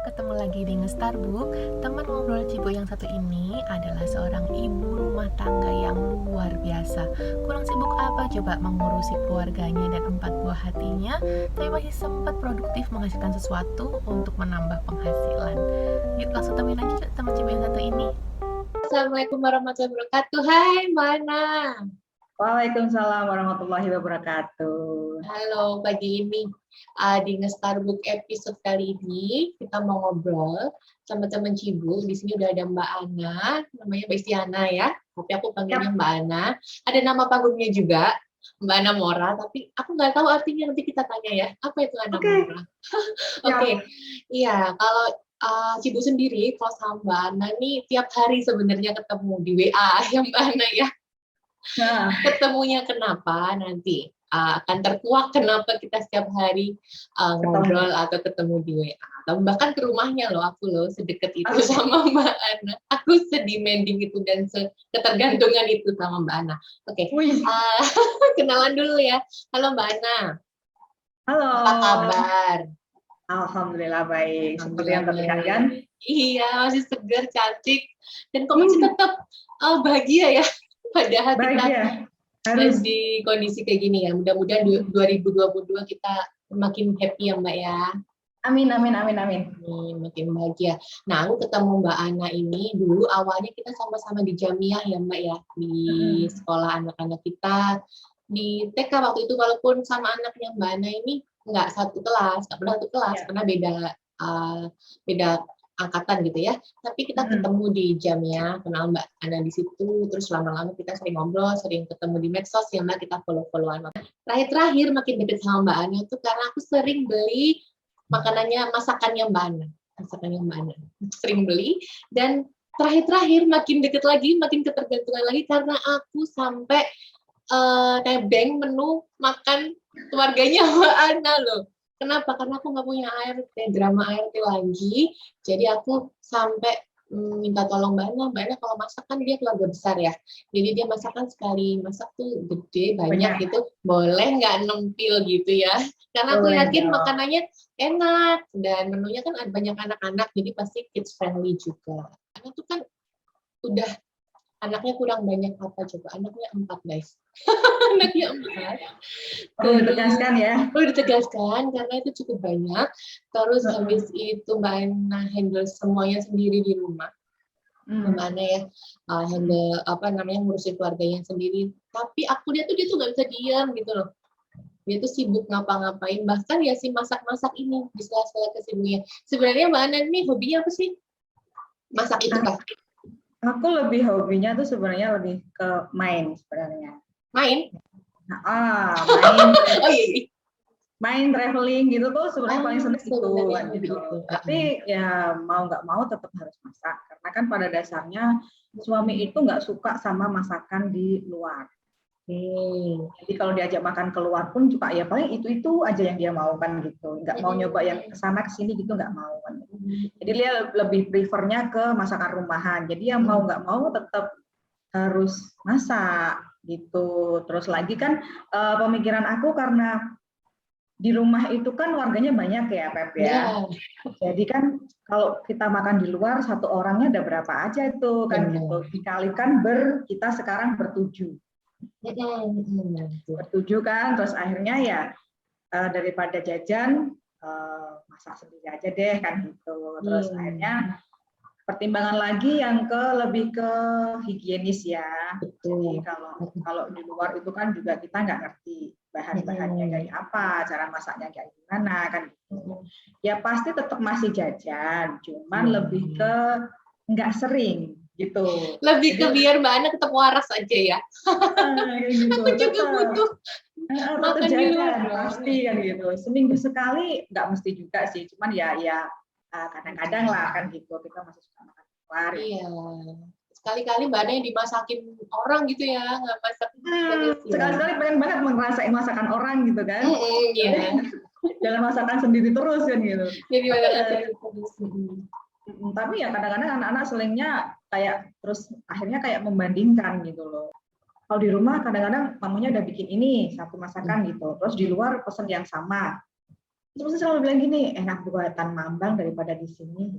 ketemu lagi di Ngestarbuk. Teman ngobrol Cibo yang satu ini adalah seorang ibu rumah tangga yang luar biasa. Kurang sibuk apa coba mengurusi keluarganya dan 4 buah hatinya, tapi masih sempat produktif menghasilkan sesuatu untuk menambah penghasilan. Yuk langsung temuin aja teman Cibo yang satu ini. Assalamualaikum warahmatullahi wabarakatuh. Hai, Mana. Waalaikumsalam warahmatullahi wabarakatuh. Halo, pagi ini di Ngestarbuk episode kali ini kita mau ngobrol sama teman Cibu. Di sini udah ada Mbak Ana, namanya Mbak Istiana ya. Tapi aku panggilnya Mbak Ana. Ada nama panggungnya juga, Mbak Ana Mora. Tapi aku nggak tahu artinya, nanti kita tanya ya. Apa itu Ana Mora? Oke. Iya, kalau Cibu sendiri, kalau sama Mbak Ana nih tiap hari sebenarnya ketemu di WA ya Mbak Ana ya. Nah, ketemunya kenapa nanti akan terkuak kenapa kita setiap hari ngobrol atau ketemu di WA atau bahkan ke rumahnya loh, aku loh sedekat itu sama Mbak Ana, aku sedemanding itu dan ketergantungan itu sama Mbak Ana. Oke. Kenalan dulu ya. Halo Mbak Ana. Halo. Apa kabar? Alhamdulillah baik. Seperti yang terlihat kan? Iya, masih segar, cantik, dan kok masih tetap bahagia ya. Padahal kita harus di kondisi kayak gini ya. Mudah-mudahan 2022 kita makin happy ya Mbak ya. Amin. Makin bahagia. Nah, aku ketemu Mbak Ana ini dulu awalnya kita sama-sama di Jamiah ya Mbak ya, di sekolah anak-anak kita di TK waktu itu, walaupun sama anaknya Mbak Ana ini nggak satu kelas, nggak pernah satu kelas, karena beda angkatan gitu ya, tapi kita ketemu di Jamiah, kenal Mbak Ana di situ, terus lama-lama kita sering ngobrol, sering ketemu di medsos ya Mbak, kita follow-followan. Terakhir makin deket sama Mbak Ana itu karena aku sering beli masakannya Mbak Ana, sering beli, dan terakhir makin deket lagi, makin ketergantungan lagi karena aku sampai nebeng menu makan keluarganya Mbak Ana loh. Kenapa? Karena aku nggak punya drama ART lagi. Jadi aku sampai minta tolong Mbak Ana kalau masak kan dia keluarga besar ya. Jadi dia masakan sekali masak tuh gede, banyak gitu. Boleh nggak nempil gitu ya. Karena aku yakin makanannya enak. Dan menunya kan ada banyak anak-anak, jadi pasti kids friendly juga. Karena tuh kan udah anaknya kurang banyak apa coba, anaknya 4 guys. Anaknya 4. Perlu ditegaskan ya. Perlu ditegaskan karena itu cukup banyak. Terus habis itu Mbak Ana handle semuanya sendiri di rumah. Mbak Ana ya handle ngurusin keluarganya sendiri. Tapi dia tuh nggak bisa diam gitu loh. Dia tuh sibuk ngapa-ngapain. Bahkan ya si masak-masak ini di sela-sela kesibukannya. Sebenarnya Mbak Ana ini hobinya apa sih? Masak itu kah? Aku lebih hobinya tuh sebenarnya lebih ke main sebenarnya. Main? Main. Oh iya. Main traveling gitu tuh sebenarnya paling seneng gitu. Tapi ya mau nggak mau tetap harus masak karena kan pada dasarnya suami itu nggak suka sama masakan di luar. Jadi kalau diajak makan keluar pun juga ya paling itu aja yang dia mau kan gitu, nggak mau nyoba yang kesana kesini gitu, nggak mau kan. Jadi dia lebih prefernya ke masakan rumahan. Jadi yang mau nggak mau tetap harus masak gitu. Terus lagi kan pemikiran aku karena di rumah itu kan warganya banyak ya Pep ya. Jadi kan kalau kita makan di luar satu orangnya ada berapa aja itu kan gitu. Dikalikan kita sekarang bertujuh kan, terus akhirnya ya daripada jajan masak sendiri aja deh kan gitu. Terus akhirnya pertimbangan lagi yang lebih ke higienis ya. Jadi kalau di luar itu kan juga kita nggak ngerti bahan-bahannya kayak apa, cara masaknya kayak gimana kan gitu. Ya pasti tetap masih jajan, cuman lebih ke nggak sering gitu. Lebih ke biar Mbak Ana tetap waras aja ya. Gitu. Aku juga butuh makan di luar pasti kan gitu. Seminggu sekali nggak mesti juga sih, cuman ya kadang-kadang lah kan gitu, kita masih suka makan keluar. Iya. Sekali-kali Mbak Ana yang dimasakin orang gitu ya, nggak masak. Sekali-kali pengen banget ngerasain masakan orang gitu kan. Iya. Jangan masakan sendiri terus kan gitu. Jadi masakan sendiri terus. Tapi ya kadang-kadang anak-anak selingnya kayak terus akhirnya kayak membandingkan gitu loh. Kalau di rumah kadang-kadang mamanya udah bikin ini satu masakan gitu, terus di luar pesen yang sama. Terus selalu bilang gini, enak buatan Mambang daripada di sini.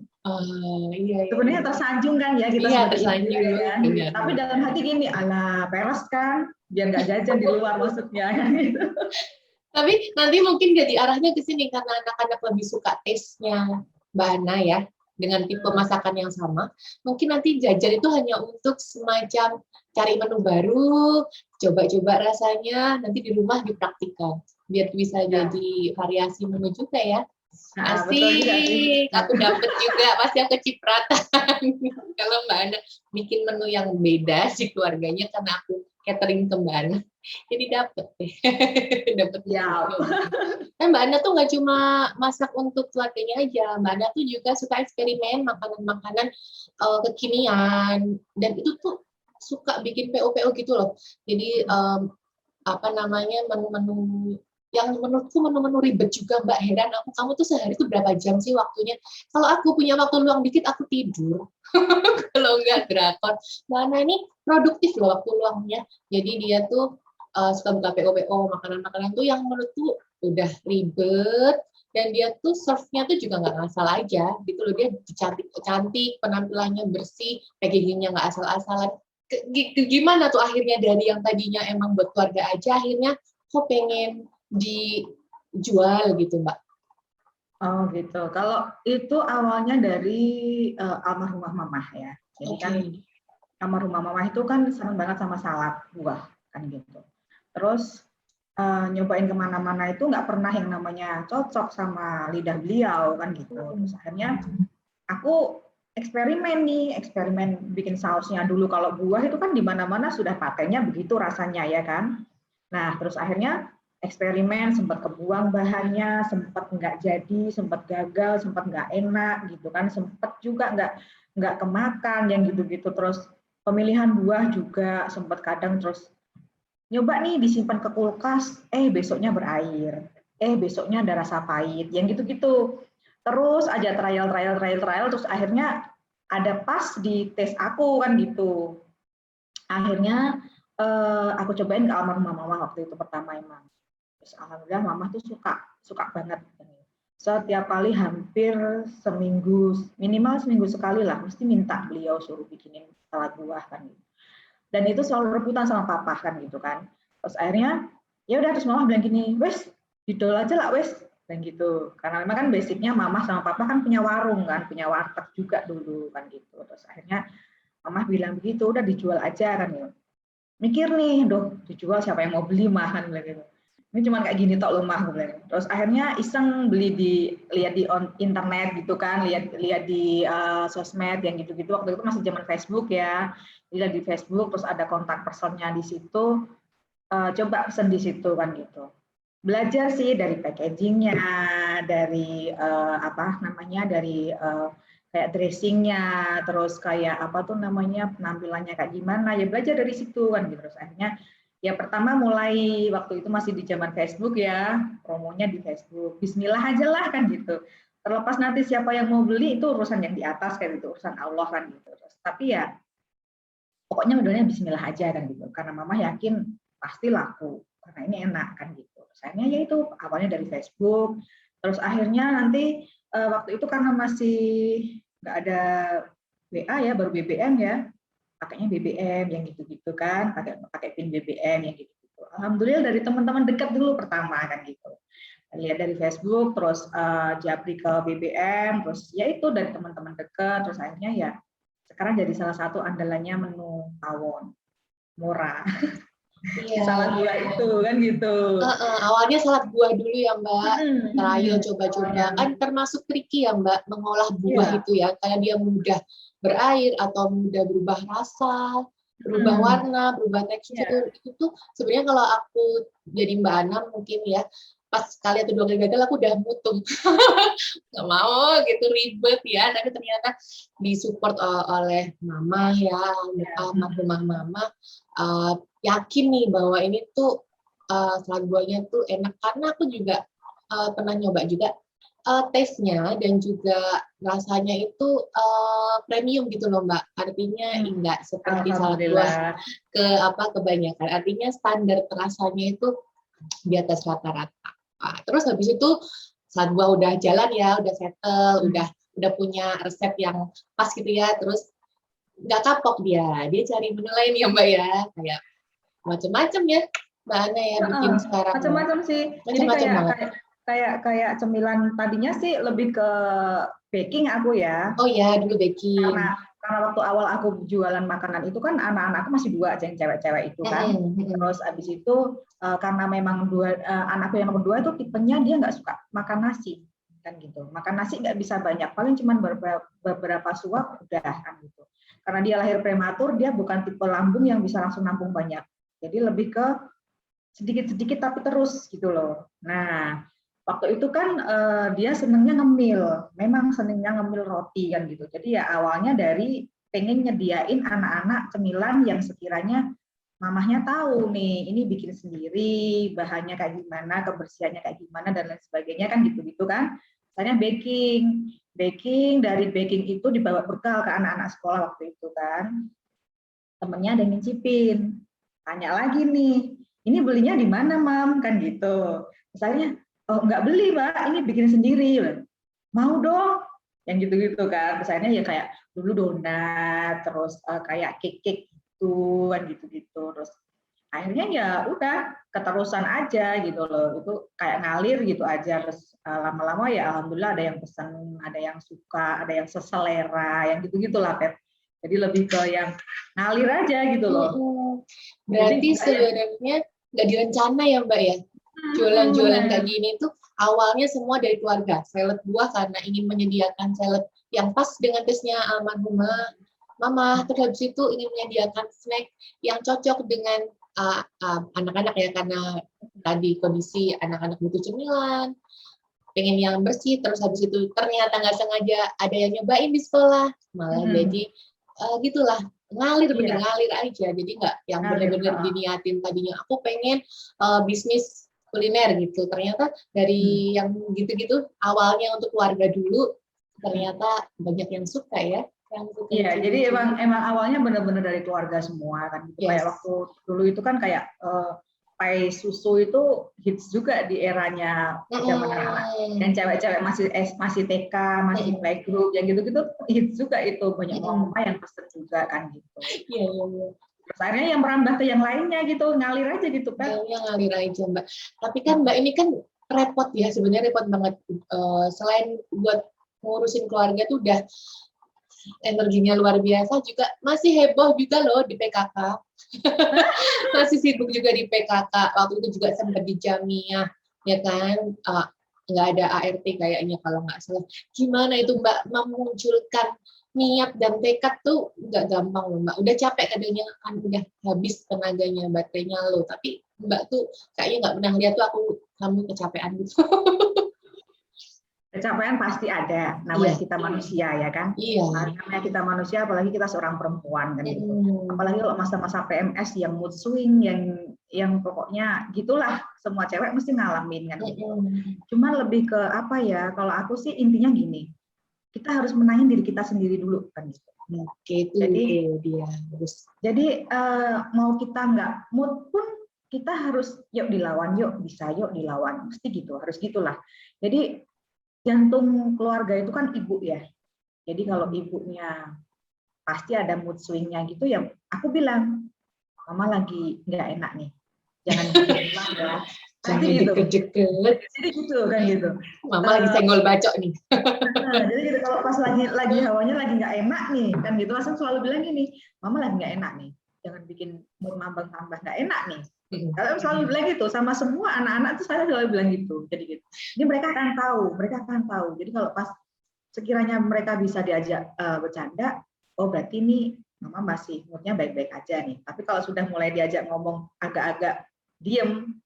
Iya. Sebenarnya tersanjung kan ya kita Iya, sebagai ibu tersanjung. ya kan. Benar. Tapi dalam hati gini, alah peres kan, biar nggak jajan di luar maksudnya kan gitu. Tapi nanti mungkin jadi arahnya ke sini karena anak-anak lebih suka taste-nya Mbak Ana ya, dengan tipe masakan yang sama. Mungkin nanti jajan itu hanya untuk semacam cari menu baru, coba-coba rasanya, nanti di rumah dipraktikkan. Biar bisa jadi variasi menu juga ya. Nah, betul juga sih. Asik, aku dapet juga, pasti aku cipratan. Kalau Mbak Ana bikin menu yang beda si keluarganya karena aku catering ke Mbak Ana, jadi dapet deh. Dapet Ya. Kan Mbak Ana tuh nggak cuma masak untuk keluarganya aja, Mbak Ana tuh juga suka eksperimen makanan-makanan kekinian, dan itu tuh suka bikin PO-PO gitu loh. Jadi apa namanya, menu-menu yang menurutku menu-menu ribet juga, Mbak. Heran aku, kamu tuh sehari tuh berapa jam sih waktunya? Kalau aku punya waktu luang dikit, aku tidur. Kalau nggak drakor. Mbak Ana ini produktif loh waktu luangnya. Jadi dia tuh suka buka PO-PO, makanan-makanan tuh yang menurutku udah ribet, dan dia tuh serve-nya tuh juga nggak ngasal aja. Gitu loh, dia cantik, penampilannya bersih, packaging-nya nggak asal-asalan. Gimana tuh akhirnya dari yang tadinya emang buat keluarga aja, akhirnya kok pengen dijual gitu, Mbak? Oh gitu. Kalau itu awalnya dari almarhumah mamah ya. Jadi kan almarhumah mamah itu kan senang banget sama salad buah kan gitu. Terus nyobain kemana-mana itu nggak pernah yang namanya cocok sama lidah beliau kan gitu. Terus akhirnya aku eksperimen bikin sausnya dulu. Kalau buah itu kan di mana-mana sudah pakainya begitu rasanya ya kan. Nah terus akhirnya eksperimen, sempat kebuang bahannya, sempat nggak jadi, sempat gagal, sempat nggak enak gitu kan, sempat juga nggak kemakan yang gitu-gitu. Terus pemilihan buah juga sempat kadang terus nyoba nih disimpan ke kulkas, besoknya berair, besoknya ada rasa pahit, yang gitu-gitu. Terus aja trial, terus akhirnya ada pas di tes aku kan gitu. Akhirnya aku cobain ke almarhumah mama waktu itu pertama emang. Terus alhamdulillah mama tuh suka banget. Setiap kali hampir minimal seminggu sekali lah, mesti minta beliau suruh bikinin salad buah kan. Dan itu selalu rebutan sama papa kan gitu kan. Terus akhirnya ya udah, terus mama bilang gini, wes didol aja lah wes, dan gitu. Karena memang kan basicnya mama sama papa kan punya warung kan, punya warteg juga dulu kan gitu. Terus akhirnya mama bilang begitu, udah dijual aja kan ya. Mikir nih, dijual siapa yang mau beli mah kan gitu. Ini cuma kayak gini tok loh mah. Terus akhirnya iseng lihat di internet gitu kan, lihat di sosmed yang gitu-gitu. Waktu itu masih zaman Facebook ya, lihat di Facebook, terus ada kontak personnya di situ, coba pesen di situ kan gitu. Belajar sih dari packagingnya, dari dari kayak dressingnya, terus kayak penampilannya kayak gimana, ya belajar dari situ kan gitu. Terus akhirnya ya pertama mulai waktu itu masih di zaman Facebook ya, promonya di Facebook, bismillah aja lah kan gitu. Terlepas nanti siapa yang mau beli itu urusan yang di atas kan gitu, urusan Allah kan gitu. Terus, tapi ya pokoknya modalnya bismillah aja kan gitu, karena mama yakin pasti laku, karena ini enak kan gitu. Akhirnya ya itu awalnya dari Facebook, terus akhirnya nanti waktu itu karena masih nggak ada WA ya, baru BBM ya, pakainya BBM yang gitu-gitu kan, pakai pin BBM yang gitu-gitu. Alhamdulillah dari teman-teman dekat dulu pertama kan gitu. Lihat dari Facebook, terus japri ke BBM, terus ya itu dari teman-teman dekat, terus akhirnya ya sekarang jadi salah satu andalannya menu tawon murah. Iya. Salad buah itu kan gitu. Awalnya salad buah dulu ya Mbak, trial coba-coba, kan termasuk tricky ya Mbak mengolah buah itu ya, kayak dia mudah berair atau mudah berubah rasa, berubah warna, berubah tekstur. Itu tuh sebenarnya kalau aku jadi Mbak Ana mungkin ya, pas sekali atau 2 kali gagal aku udah mutung. Nggak mau gitu, ribet ya, tapi ternyata disupport oleh mama ya, almarhumah mama, yakin nih bahwa ini tuh salad buahnya tuh enak, karena aku juga pernah nyoba juga taste-nya dan juga rasanya itu premium gitu loh Mbak. Artinya enggak seperti salad buah kebanyakan. Artinya standar rasanya itu di atas rata-rata. Terus habis itu saat buah udah jalan ya, udah settle, udah punya resep yang pas gitu ya, terus nggak kapok dia cari menu lain ya Mbak ya, kayak macam-macam ya Mbak Ana ya bikin sekarang. Macam-macam sih. Jadi Macam-macam banget. kayak cemilan tadinya sih lebih ke baking aku ya. Oh ya, dulu baking. Karena waktu awal aku jualan makanan itu kan anak-anakku masih 2 aja yang cewek-cewek itu kan. Terus abis itu karena memang anakku yang nomor 2 itu tipenya dia nggak suka makan nasi kan gitu. Makan nasi nggak bisa banyak, paling cuma beberapa suap udah kan gitu. Karena dia lahir prematur, dia bukan tipe lambung yang bisa langsung nampung banyak. Jadi lebih ke sedikit-sedikit tapi terus gitu loh. Nah, waktu itu kan dia senengnya ngemil, memang senengnya ngemil roti kan gitu. Jadi ya awalnya dari pengen nyediain anak-anak cemilan yang sekiranya mamahnya tahu nih, ini bikin sendiri, bahannya kayak gimana, kebersihannya kayak gimana dan lain sebagainya kan gitu-gitu kan. Misalnya baking dari baking itu dibawa bekal ke anak-anak sekolah waktu itu kan. Temennya ada yang ngincipin, tanya lagi nih, ini belinya di mana Mam kan gitu. Misalnya, oh nggak beli Mbak, ini bikin sendiri. Mau dong, yang gitu-gitu kan. Misalnya ya kayak dulu donat, terus kayak cake gitu kan gitu-gitu. Terus akhirnya ya udah keterusan aja gitu loh. Itu kayak ngalir gitu aja. Terus lama-lama ya alhamdulillah ada yang pesen, ada yang suka, ada yang seselera, yang gitu-gitulah Pep. Jadi lebih ke yang ngalir aja gitu loh. Berarti sebenarnya nggak direncana ya Mbak ya? Jualan-jualan kayak gini tuh awalnya semua dari keluarga. Salad buah karena ingin menyediakan salad yang pas dengan taste-nya almarhumah Mama. Terus habis itu ingin menyediakan snack yang cocok dengan anak-anak ya, karena tadi kondisi anak-anak butuh cemilan, pengen yang bersih. Terus habis itu ternyata nggak sengaja ada yang nyobain di sekolah, malah jadi gitulah ngalir, bener ngalir aja. Jadi nggak yang bener-bener diniatin. Tadinya aku pengen bisnis kuliner gitu, ternyata dari yang gitu-gitu awalnya untuk keluarga dulu, ternyata banyak yang suka ya. Iya, jadi emang awalnya bener-bener dari keluarga semua kan. Gitu. Kayak waktu dulu itu kan kayak pai susu itu hits juga di eranya zaman anak-anak. Dan cewek-cewek masih TK, masih playgroup, yang gitu-gitu hits juga itu, banyak mama yang pesen juga kan gitu. Iya. Terus akhirnya yang merambah ke yang lainnya gitu, ngalir aja gitu kan. Yang ngalir aja Mbak. Tapi kan Mbak ini kan repot ya, sebenarnya repot banget. Selain buat ngurusin keluarga tuh udah energinya luar biasa, juga masih heboh juga loh di PKK. Masih sibuk juga di PKK. Waktu itu juga sempat di Jamiah, ya kan? Nggak ada ART kayaknya kalau nggak salah. Gimana itu Mbak memunculkan niat dan tekad tuh nggak gampang loh Mbak. Udah capek kadangnya kan, udah habis tenaganya, baterainya loh. Tapi Mbak tuh kayaknya nggak pernah lihat tuh kamu kecapean gitu. Kecapean pasti ada, namanya kita manusia ya kan. Namanya kita manusia, apalagi kita seorang perempuan kan gitu. Apalagi kalau masa-masa PMS yang mood swing, yang pokoknya gitulah, semua cewek mesti ngalamin kan gitu. Cuman lebih ke apa ya, kalau aku sih intinya gini, kita harus menangin diri kita sendiri dulu kan gitu. Jadi mau kita nggak mood pun kita harus yuk dilawan, yuk bisa yuk dilawan, mesti gitu, harus gitulah. Jadi jantung keluarga itu kan ibu ya. Jadi kalau ibunya pasti ada mood swing-nya gitu ya, aku bilang, Mama lagi nggak enak nih, jangan bilang ya. Jangan deket-deket. Jadi gitu kan gitu. Mama lagi senggol bacok nih. Jadi gitu, kalau pas lagi hawanya lagi nggak enak nih, kan gitu langsung selalu bilang gini, Mama lagi nggak enak nih, jangan bikin mood mambang tambah nggak enak nih. Kalau selalu bilang gitu sama semua anak-anak tuh saya selalu bilang gitu. Jadi gitu. Ini mereka akan tahu. Jadi kalau pas sekiranya mereka bisa diajak bercanda, oh berarti ini Mama masih moodnya baik-baik aja nih. Tapi kalau sudah mulai diajak ngomong agak-agak diem,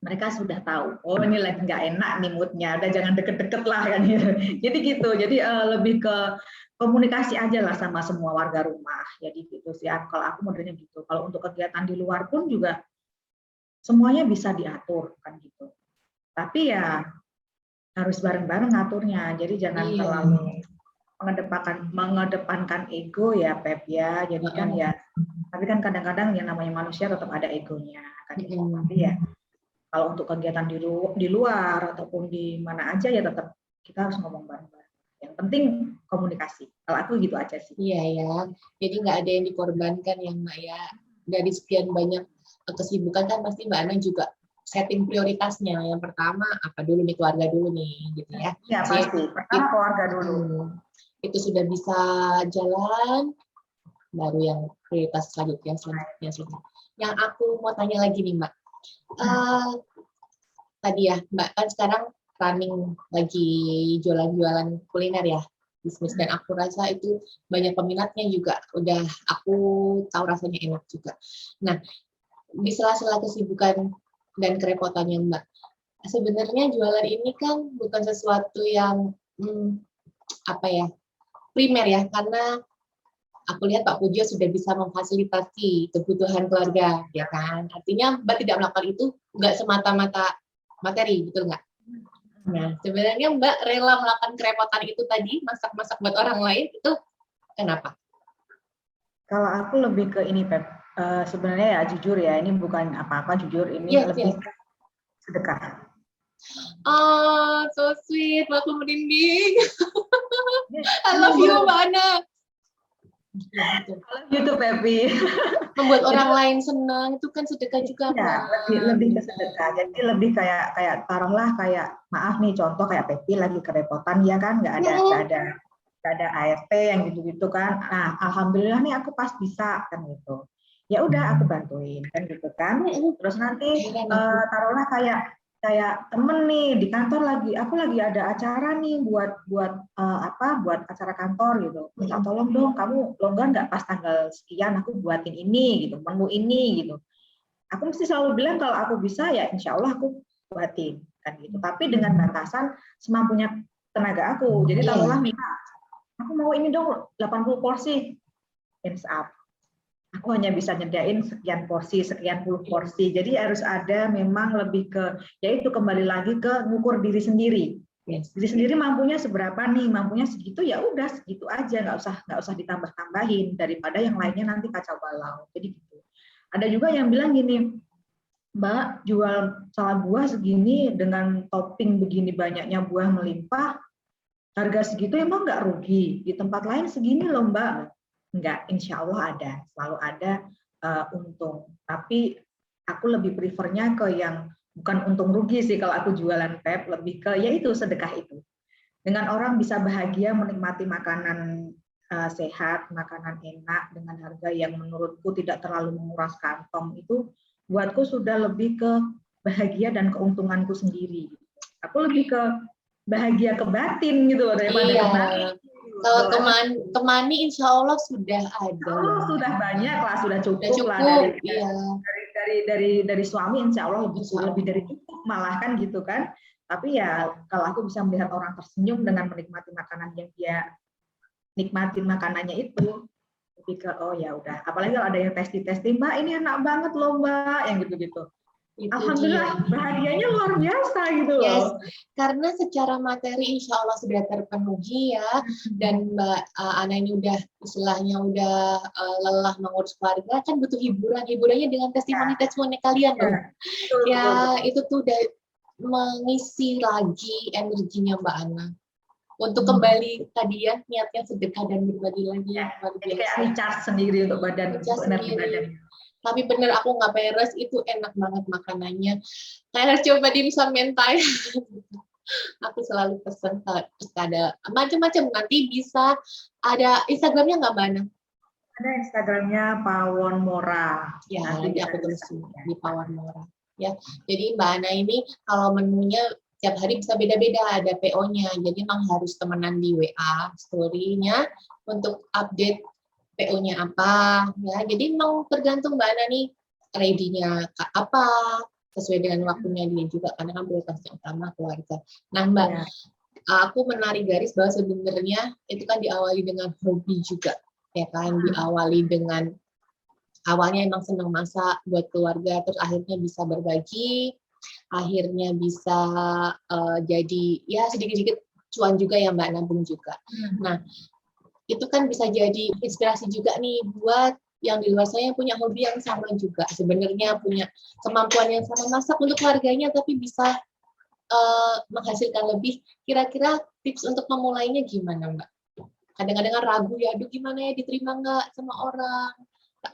mereka sudah tahu. Oh ini lagi nggak enak nih moodnya. Udah jangan deket-deket lah kan gitu. Jadi gitu. Jadi lebih ke komunikasi aja lah sama semua warga rumah. Jadi gitu sih. Kalau aku modelnya gitu. Kalau untuk kegiatan di luar pun juga semuanya bisa diatur kan gitu. Tapi ya harus bareng-bareng ngaturnya. Jadi jangan terlalu mengedepankan ego ya Pep ya. Jadi kan ya, tapi kan kadang-kadang yang namanya manusia tetap ada egonya kan gitu. Tapi ya Kalau untuk kegiatan di luar ataupun di mana aja ya tetap kita harus ngomong bareng-bareng. Yang penting komunikasi. Kalau aku gitu aja sih. Iya ya, jadi nggak ada yang dikorbankan ya Mbak ya. Dari sekian banyak kesibukan kan pasti Mbak Ana juga setting prioritasnya. Yang pertama apa dulu nih, keluarga dulu nih gitu ya. Ya pasti. Pertama keluarga dulu. Itu sudah bisa jalan, baru yang prioritas selanjutnya. Yang aku mau tanya lagi nih Mbak, tadi ya Mbak kan sekarang running lagi jualan-jualan kuliner ya, bisnis, dan aku rasa itu banyak peminatnya juga, udah aku tahu rasanya enak juga. Nah, di sela-sela kesibukan dan kerepotannya Mbak, sebenarnya jualan ini kan bukan sesuatu yang primer ya, karena aku lihat Pak Pujo sudah bisa memfasilitasi kebutuhan keluarga, ya kan? Artinya Mbak tidak melakukan itu nggak semata-mata materi, betul nggak? Nah, sebenarnya Mbak rela melakukan kerepotan itu tadi, masak-masak buat orang lain, itu kenapa? Kalau aku lebih ke ini, Pep. Sebenarnya ya jujur ya, ini bukan apa-apa, jujur ini lebih sedekah. Oh, so sweet, aku merinding. I love you, Mbak Ana. YouTube, Pepi. Membuat orang lain senang itu kan sedekah juga, Mbak. Lebih ke sedekah. Jadi lebih kayak taruhlah kayak maaf nih contoh kayak Pepi lagi kerepotan ya kan, nggak ada ART yang gitu-gitu kan. Nah, alhamdulillah nih aku pas bisa kan gitu. Ya udah aku bantuin kan gitu kan. Terus nanti taruhlah kayak temen nih di kantor aku lagi ada acara nih buat acara kantor gitu. Minta tolong dong, kamu longgar nggak pas tanggal sekian aku buatin ini gitu, menu ini gitu. Aku mesti selalu bilang kalau aku bisa ya insya Allah aku buatin kan gitu. Tapi dengan batasan semampunya tenaga aku. Jadi taruhlah aku mau ini dong 80 porsi, hands up. Aku hanya bisa nyediain sekian puluh porsi. Jadi harus ada memang lebih ke, yaitu kembali lagi ke ngukur diri sendiri. Diri sendiri mampunya seberapa nih, mampunya segitu ya udah segitu aja, nggak usah ditambah-tambahin daripada yang lainnya nanti kacau balau. Jadi gitu. Ada juga yang bilang gini, Mbak jual salad buah segini dengan topping begini banyaknya buah melimpah, harga segitu emang nggak rugi? Di tempat lain segini loh Mbak. Enggak, insya Allah ada, selalu ada untung. Tapi aku lebih prefernya ke yang bukan untung rugi sih kalau aku jualan Pep, lebih ke yaitu sedekah itu. Dengan orang bisa bahagia menikmati makanan sehat, makanan enak dengan harga yang menurutku tidak terlalu menguras kantong, itu buatku sudah lebih ke bahagia dan keuntunganku sendiri. Aku lebih ke bahagia ke batin gitu loh daripada ke batin. Kalau kemani insya Allah sudah ada. Sudah banyak lah, sudah cukup lah dari suami insya Allah lebih dari cukup malah kan gitu kan. Tapi ya kalau aku bisa melihat orang tersenyum dengan menikmati makanan yang dia nikmatin makanannya itu, lebih ke oh ya udah. Apalagi kalau ada yang testi Mbak ini enak banget loh Mbak yang gitu-gitu. Alhamdulillah bahagianya luar biasa gitu loh. Yes, karena secara materi insya Allah sudah terpenuhi ya, dan Mbak Ana ini udah istilahnya udah lelah mengurus keluarga, kan butuh hiburannya dengan testimoni kalian loh. Ya itu tuh udah mengisi lagi energinya Mbak Ana untuk kembali tadi ya niatnya sedekah dan berbagi lagi. Jadi kayak recharge sendiri untuk badan, untuk energi badan. Tapi bener aku nggak beres, itu enak banget makanannya. Kayak coba dimsum mentai. Aku selalu pesen ada macam-macam. Nanti bisa ada Instagramnya nggak Mbak Ana? Ada Instagramnya Pawon Mora. Ya, nanti aku tulisin di Pawon Mora. Ya, jadi Mbak Ana ini kalau menunya tiap hari bisa beda-beda, ada PO-nya. Jadi memang harus temenan di WA story-nya untuk update PO-nya apa, ya. Jadi memang tergantung Mbak Ana nih ready-nya apa, sesuai dengan waktunya dia juga, karena kan prioritasnya utama keluarga. Nah Mbak, aku menarik garis bahwa sebenarnya itu kan diawali dengan hobi juga, ya kan, diawali dengan awalnya emang senang masak buat keluarga, terus akhirnya bisa berbagi, akhirnya bisa jadi ya sedikit-sedikit cuan juga ya Mbak, nabung juga. Nah itu kan bisa jadi inspirasi juga nih buat yang di luar sana yang punya hobi yang sama juga, sebenarnya punya kemampuan yang sama masak untuk keluarganya, tapi bisa menghasilkan lebih. Kira-kira tips untuk memulainya gimana, Mbak? Kadang-kadang kan ragu ya, aduh gimana ya, diterima nggak sama orang?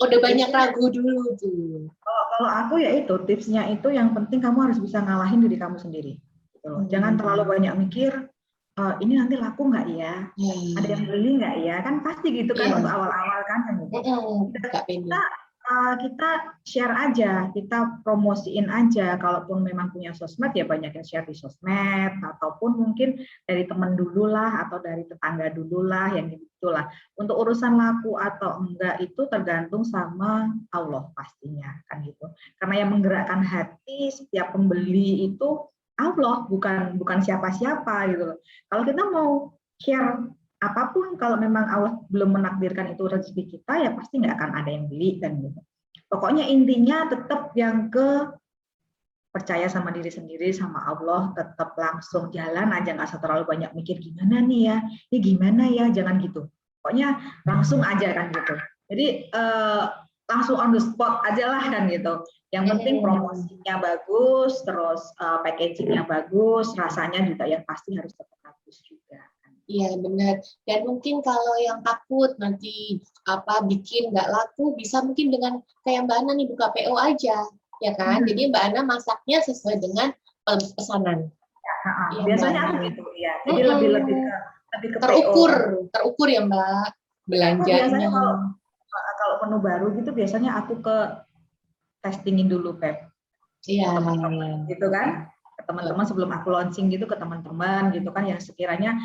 Udah banyak ragu dulu tuh. Kalau aku ya itu tipsnya itu yang penting kamu harus bisa ngalahin diri kamu sendiri. Gitu loh. Jangan terlalu banyak mikir ini nanti laku nggak ya? Ada yang beli nggak ya? Kan pasti gitu kan untuk awal-awal kan. Kita share aja, kita promosiin aja. Kalaupun memang punya sosmed ya banyak yang share di sosmed, ataupun mungkin dari teman dulu lah, atau dari tetangga dulu lah, yang gitulah. Untuk urusan laku atau enggak itu tergantung sama Allah pastinya kan gitu. Karena yang menggerakkan hati setiap pembeli itu Allah, bukan siapa-siapa gitu loh. Kalau kita mau share apapun, kalau memang Allah belum menakdirkan itu rezeki kita, ya pasti nggak akan ada yang beli kan gitu. Pokoknya intinya tetap yang percaya sama diri sendiri, sama Allah, tetap langsung jalan aja, nggak usah terlalu banyak mikir gimana nih ya, ini gimana ya, jangan gitu. Pokoknya langsung aja kan gitu. Jadi langsung on the spot aja lah kan gitu. Yang penting promosinya bagus, terus packagingnya bagus, rasanya juga yang pasti harus tetap bagus juga. Iya benar. Dan mungkin kalau yang takut nanti bikin nggak laku, bisa mungkin dengan kayak Mbak Ana nih buka PO aja, ya kan? Jadi Mbak Ana masaknya sesuai dengan pesanan. Ya, biasanya aku gitu ya. Jadi lebih ke terukur ya Mbak belanjanya. Biasanya kalau menu baru gitu biasanya aku ke testingin dulu Pep. Iya. Gitu kan? Ke teman-teman sebelum aku launching gitu ke teman-teman gitu kan yang sekiranya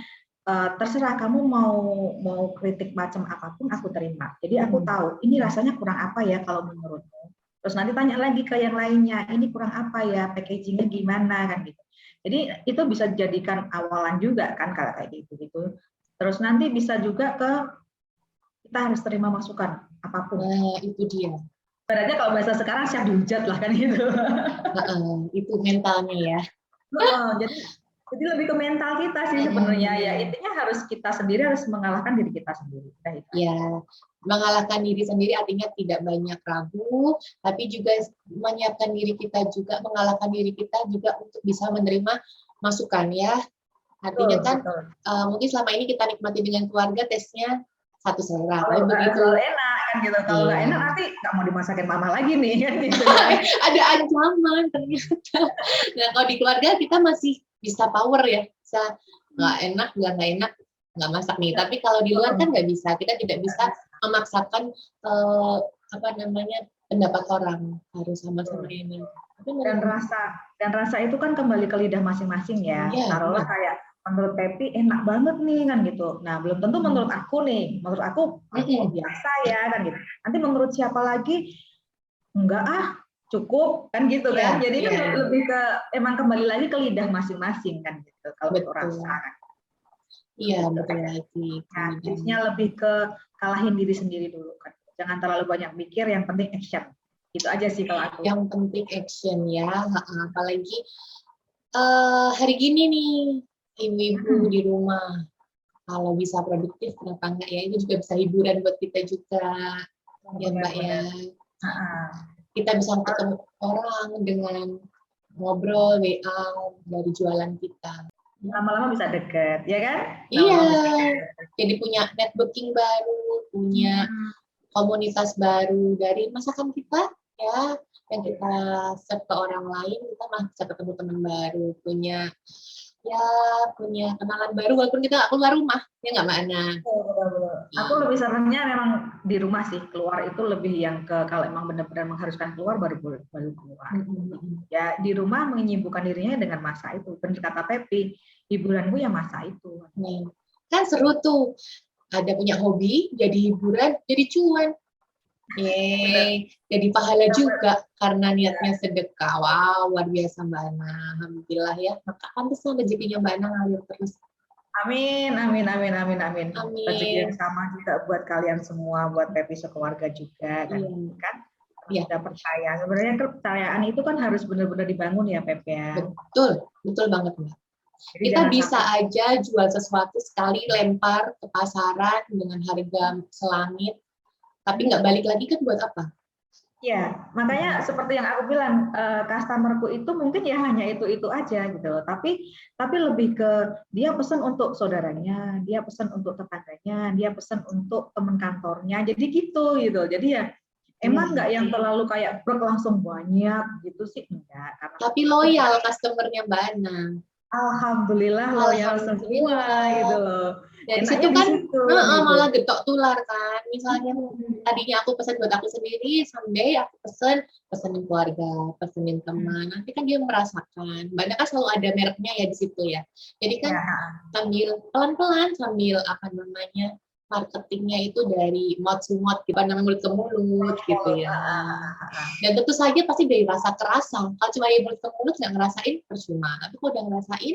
terserah kamu mau kritik macam apapun aku terima. Jadi aku tahu ini rasanya kurang apa ya kalau menurutmu. Terus nanti tanya lagi ke yang lainnya, ini kurang apa ya, packagingnya gimana kan gitu. Jadi itu bisa dijadikan awalan juga kan kalau kayak gitu. Terus nanti bisa juga kita harus terima masukan apapun. Nah itu dia. Berarti kalau bahasa sekarang siap dihujat lah kan gitu. Itu mentalnya ya. Jadi lebih ke mental kita sih sebenarnya ya, intinya harus kita sendiri harus mengalahkan diri kita sendiri. Ya, mengalahkan diri sendiri artinya tidak banyak ragu, tapi juga menyiapkan diri kita juga, mengalahkan diri kita juga untuk bisa menerima masukan ya. Artinya kan mungkin selama ini kita nikmati dengan keluarga tesnya satu selera. Kalau begitu enak kan gitu, kalau nggak enak nanti nggak mau dimasakin mama lagi nih kan gitu. Ada ancaman ternyata. Nah kalau di keluarga kita masih bisa power ya, bisa nggak enak nggak masak nih. Tapi kalau di luar kan nggak bisa, kita tidak bisa memaksakan pendapat orang, harus sama-sama ini. Dan rasa itu kan kembali ke lidah masing-masing ya. Taruhlah kayak menurut Pepi enak banget nih kan gitu. Nah belum tentu menurut aku nih, menurut aku biasa ya kan gitu. Nanti menurut siapa lagi enggak cukup kan gitu kan. Jadi kan lebih ke emang kembali lagi ke lidah masing-masing kan gitu kalau untuk rasa. Iya betul lagi. Nah, tipsnya lebih ke kalahin diri sendiri dulu kan. Jangan terlalu banyak mikir, yang penting action. Itu aja sih kalau aku. Yang penting action ya. Apalagi hari gini nih ibu-ibu di rumah. Kalau bisa produktif kenapa enggak ya? Itu juga bisa hiburan buat kita juga. Ya Mbak ya. Kita bisa ketemu orang dengan ngobrol, WA dari jualan kita. Lama-lama bisa deket, ya kan? Iya, jadi punya networking baru, punya komunitas baru dari masakan kita, ya, yang kita share ke orang lain, kita bisa ketemu teman baru, punya kenalan baru, walaupun kita nggak keluar rumah, ya nggak Mbak Ana? Aku lebih sarannya memang di rumah sih, keluar itu lebih yang ke kalau emang benar-benar mengharuskan keluar baru keluar. Ya di rumah menyibukkan dirinya dengan masa itu. Benar kata Pepi, hiburanku ya masa itu. Kan seru tuh, ada punya hobi, jadi hiburan, jadi cuan. Jadi pahala juga karena niatnya sedekah. Wow, luar biasa Mbak Ana. Alhamdulillah ya. Maka pantesan rezekinya Mbak Ana ngalir terus. Amin. Rezeki yang sama juga buat kalian semua, buat Pepi sekeluarga juga kan. Kita percaya. Sebenarnya kepercayaan itu kan harus benar-benar dibangun ya Pep ya. Betul banget Mbak. Jadi kita bisa aja jual sesuatu sekali lempar ke pasaran dengan harga selangit. tapi nggak balik lagi kan buat apa? Ya, makanya seperti yang aku bilang, customerku itu mungkin ya hanya itu aja gitu loh. Tapi lebih ke dia pesan untuk saudaranya, dia pesan untuk tetangganya, dia pesan untuk teman kantornya. Jadi gitu. Jadi ya emang nggak yang terlalu kayak brok langsung banyak gitu sih, enggak. Karena Tapi loyal customernya Mbak Ana. alhamdulillah loyal semua gitu loh. Dari Enaknya situ di kan situ, gitu. malah getok tular kan. Misalnya tadinya aku pesan buat aku sendiri, someday aku pesenin keluarga, pesenin teman. Nanti kan dia merasakan. Banyak kan selalu ada mereknya ya di situ ya. Jadi kan sambil pelan-pelan, sambil apa namanya, marketingnya itu dari mouth to mouth, dipandang mulut ke mulut gitu ya. Dan tentu saja pasti dari rasa kerasa. Kalau cuma dari mulut ke mulut nggak ngerasain, percuma. Tapi kalau udah ngerasain,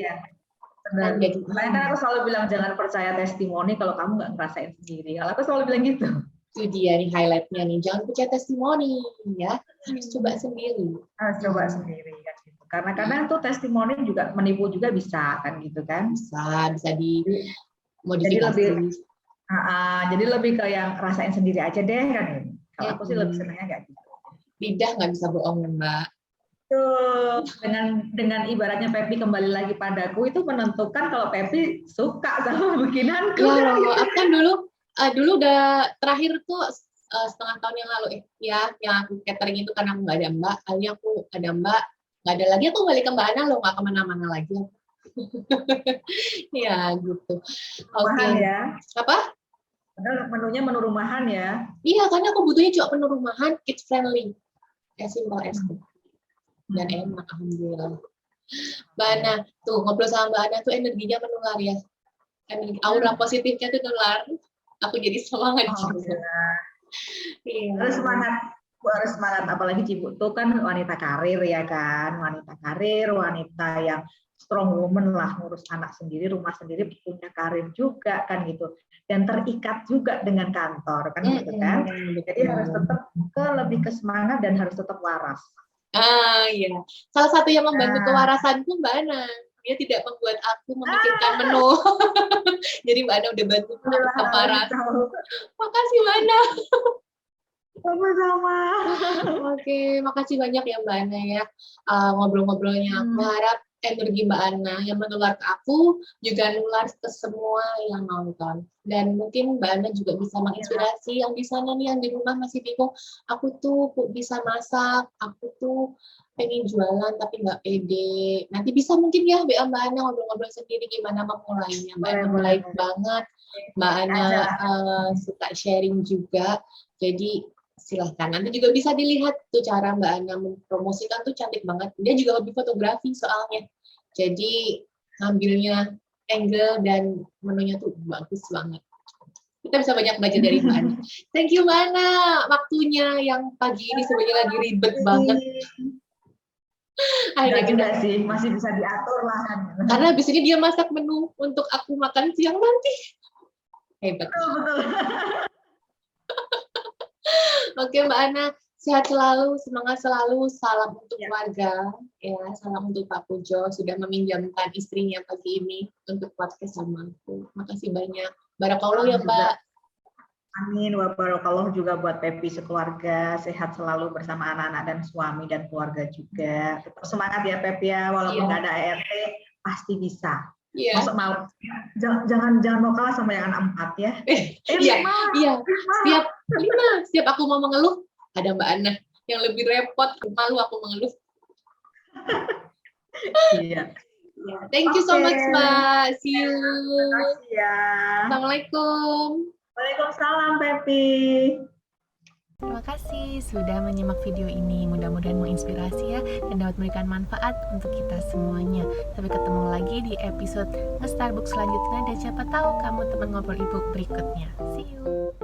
benar. Makanya kan aku selalu bilang jangan percaya testimoni kalau kamu nggak ngerasain sendiri. Kalau aku selalu bilang gitu. Itu dia nih highlightnya nih, jangan percaya testimoni ya, harus coba sendiri. Harus coba sendiri kan gitu. Karena kadang tuh testimoni juga menipu juga bisa kan gitu kan. Bisa dimodifikasi. Jadi lebih ke yang rasain sendiri aja deh kan gitu. Kalau aku sih lebih senangnya kayak gitu. Lidah nggak bisa bohong Mbak. Tuh, dengan ibaratnya Pepi kembali lagi padaku itu menentukan kalau Pepi suka sama bikinanku. Ya loh, aku kan dulu udah terakhir tuh setengah tahun yang lalu ya, yang aku catering itu karena aku nggak ada Mbak, akhirnya aku ada Mbak, nggak ada lagi, aku balik ke Mbak Ana loh, nggak kemana-mana lagi. Ya gitu. Rumahan ya. Apa? Padahal menunya menu rumahan ya. Iya, karena aku butuhnya juga menu rumahan, kids friendly, as simple as itu. Dan enak, alhamdulillah. Mbak Ana, tuh ngobrol sama Mbak Ana tuh energinya menular ya. Aura positifnya tuh nular. Aku jadi semangat juga. Iya. Harus semangat, apalagi Cibu tuh kan wanita karir ya kan, wanita karir, wanita yang strong woman lah, ngurus anak sendiri, rumah sendiri, punya karir juga kan gitu, dan terikat juga dengan kantor kan gitu kan. Jadi harus tetap lebih ke semangat dan harus tetap waras. Iya. Salah satu yang membantu kewarasanku Mbak Ana. Dia tidak membuat aku memikirkan menu. Jadi Mbak Ana udah bantu tetap waras. Makasih Mbak Ana. Sama-sama. Oke, makasih banyak ya Mbak Ana ya. Ngobrol-ngobrolnya. Aku harap energi Mbak Ana yang menular ke aku juga nular ke semua yang nonton. Dan mungkin Mbak Ana juga bisa menginspirasi yang di sana nih, yang di rumah masih bingung. Aku tuh bisa masak, aku tuh pengen jualan tapi nggak pede. Nanti bisa mungkin ya Mbak Ana ngobrol-ngobrol sendiri gimana memulainya. Mbak Ana mulai banget. Mbak Ana suka sharing juga. Jadi silahkan. Nanti juga bisa dilihat tuh cara Mbak Ana mempromosikan tuh cantik banget. Dia juga hobi fotografi soalnya. Jadi ngambilnya angle dan menunya tuh bagus banget. Kita bisa banyak belajar dari Mbak Ana. Thank you Mbak Ana. Waktunya yang pagi ini sebenarnya lagi ribet banget. Akhirnya juga sih, masih bisa diatur lah kan. Karena habis ini dia masak menu untuk aku makan siang nanti. Hebat. Betul. Oke Mbak Ana, sehat selalu, semangat selalu, salam untuk keluarga, ya, salam untuk Pak Pujo sudah meminjamkan istrinya pagi ini untuk podcast sama aku. Makasih banyak. Barakallah ya Mbak. Amin, wa barakallah juga buat Pepi sekeluarga, sehat selalu bersama anak-anak dan suami dan keluarga juga. Tetap semangat ya Pepi ya, walaupun nggak ada ART pasti bisa. Iya. Masuk mau. Jangan mau kalah sama yang anak 4 ya. Iya. Setiap aku mau mengeluh, ada Mbak Ana yang lebih repot, malu aku mengeluh. Iya. Thank you so much Mbak. See you. Terima kasih ya. Assalamualaikum. Waalaikumsalam Pepi. Terima kasih sudah menyimak video ini. Mudah-mudahan menginspirasi ya dan dapat memberikan manfaat untuk kita semuanya. Sampai ketemu lagi di episode Starbucks selanjutnya dan siapa tahu kamu teman ngobrol ibu berikutnya. See you.